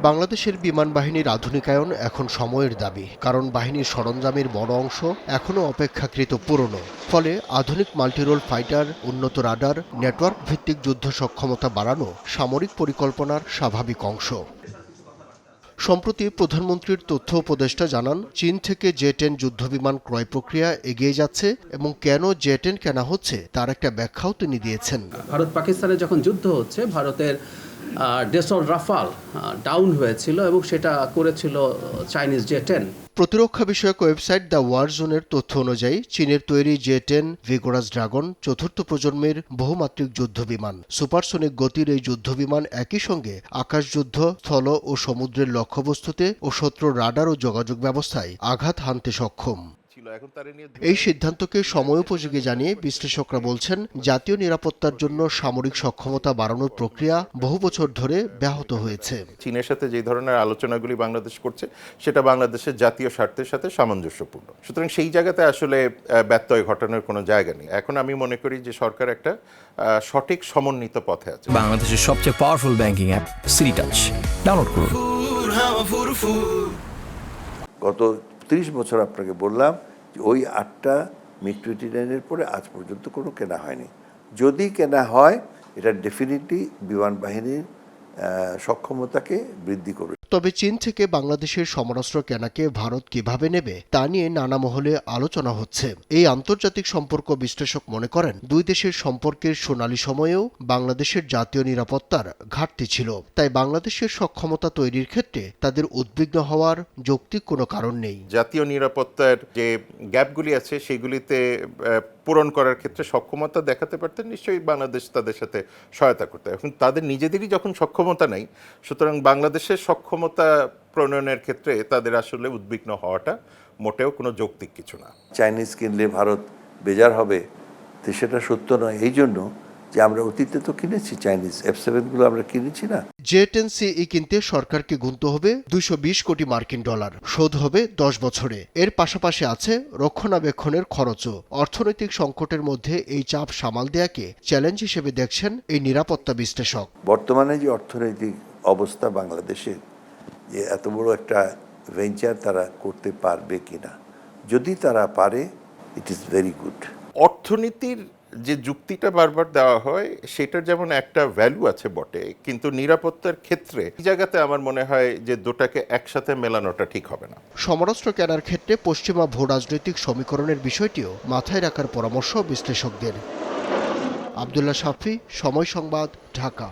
বাংলাদেশের বিমান বাহিনীর আধুনিকায়ন এখন সময়ের দাবি, কারণ বাহিনীর সরঞ্জামের বড় অংশ এখনও অপেক্ষাকৃত পুরনো। ফলে আধুনিক মাল্টিরোল ফাইটার, উন্নত রাডার, নেটওয়ার্ক ভিত্তিক যুদ্ধ সক্ষমতা বাড়ানো সামরিক পরিকল্পনার স্বাভাবিক অংশ। সম্প্রতি প্রধানমন্ত্রীর তথ্য উপদেষ্টা জানান, চীন থেকে জে-10 যুদ্ধবিমান ক্রয় প্রক্রিয়া এগিয়ে যাচ্ছে এবং কেন জে-10 কেনা হচ্ছে তার একটা ব্যাখ্যাও তিনি দিয়েছেন। ভারত পাকিস্তানে যখন যুদ্ধ হচ্ছে, ভারতের ডেসল রাফাল ডাউন হয়েছিল এবং সেটা করেছিল চাইনিজ জে-10। প্রতিরক্ষা বিষয়ক ওয়েবসাইট দ্য ওয়ার জোনের তথ্য অনুযায়ী চীনের তৈরি জে-10 ভিগোরাস ড্রাগন চতুর্থ প্রজন্মের বহুমাত্রিক যুদ্ধবিমান। সুপারসনিক গতির এই যুদ্ধবিমান একই সঙ্গে আকাশযুদ্ধ, স্থল ও সমুদ্রের লক্ষ্যবস্তুতে ও শত্রুর রাডার ও যোগাযোগ ব্যবস্থায় আঘাত হানতে সক্ষম। এই সিদ্ধান্তকে সময়োপযোগী জানিয়ে বিশ্লেষকরা বলছেন, জাতীয় নিরাপত্তার জন্য সামরিক সক্ষমতা বাড়ানোর প্রক্রিয়া বহু বছর ধরে ব্যাহত হয়েছে। চীনের সাথে যে ধরনের আলোচনাগুলি বাংলাদেশ করছে সেটা বাংলাদেশের জাতীয় স্বার্থের সাথে সামঞ্জস্যপূর্ণ। সুতরাং সেই জায়গাতে আসলে ব্যত্যয় ঘটানোর কোনো জায়গা নেই। এখন আমি মনে করি যে সরকার একটা সঠিক সমন্বিত পথে আছে। বাংলাদেশের সবচেয়ে powerful banking app city touch download করুন। গত 30 বছর আপনাকে বললাম যে ওই 8টা মিগ-29 পরে আজ পর্যন্ত কোনো কেনা হয়নি। যদি কেনা হয় এটা ডেফিনেটলি বিমান বাহিনীর সক্ষমতাকে বৃদ্ধি করবে। তবে চীন থেকে বাংলাদেশের সমরাস্ত্র কেনাকে ভারত কিভাবে নেবে তা নিয়ে নানা মহলে আলোচনা হচ্ছে। এই আন্তর্জাতিক সম্পর্ক বিশ্লেষক মনে করেন, দুই দেশের সম্পর্কের সোনালী সময়েও বাংলাদেশের জাতীয় নিরাপত্তার ঘাটতি ছিল। তাই বাংলাদেশের সক্ষমতা তৈরির ক্ষেত্রে তাদের উদ্বিগ্ন হওয়ার যৌক্তিক কোনো কারণ নেই। জাতীয় নিরাপত্তার যে গ্যাপগুলি আছে সেগুলিতে পূরণ করার ক্ষেত্রে সক্ষমতা দেখাতে পারতেন, নিশ্চয়ই বাংলাদেশ তাদের সাথে সহায়তা করতে। এখন তাদের নিজেদেরই যখন সক্ষমতা নেই, সুতরাং বাংলাদেশের সক্ষমতা প্রণয়নের ক্ষেত্রে তাদের আসলে উদ্বিগ্ন হওয়াটা মোটেও কোনো যৌক্তিক কিছু না। চাইনিজ কিনলে ভারত বেজার হবে, তো সেটা সত্য নয়। এই জন্য যে আমরা অতীতে তো কিনেছি চাইনিজ F-7 আমরা কিনেছি না। জে-10CE কিনতে সরকারকে গুনতে হবে 220 কোটি মার্কিন ডলার, শোধ হবে 10 বছরে। এর পাশাপাশি আছে রক্ষণাবেক্ষণের খরচও। অর্থনৈতিক সংকটের মধ্যে এই চাপ সামাল দেয়াকে চ্যালেঞ্জ হিসেবে দেখছেন এই নিরাপত্তা বিশ্লেষক। বর্তমানে যে অর্থনৈতিক অবস্থা বাংলাদেশের, যে এত বড় একটা ভেঞ্চার তারা করতে পারবে কিনা, যদি তারা পারে ইট ইজ ভেরি গুড। অর্থনীতির যে যুক্তিটা বারবার দেওয়া হয় সেটার যেমন একটা ভ্যালু আছে বটে, কিন্তু নিরাপত্তার ক্ষেত্রে এই জায়গাতে আমার মনে হয় যে দুটাকে একসাথে মেলানোটা ঠিক হবে না। সমরাস্ত্র কেনার ক্ষেত্রে পশ্চিমা ভূ রাজনৈতিক সমীকরণের বিষয়টিও মাথায় রাখার পরামর্শ বিশ্লেষকদের। আব্দুল্লাহ শাফি, সময় সংবাদ, ঢাকা।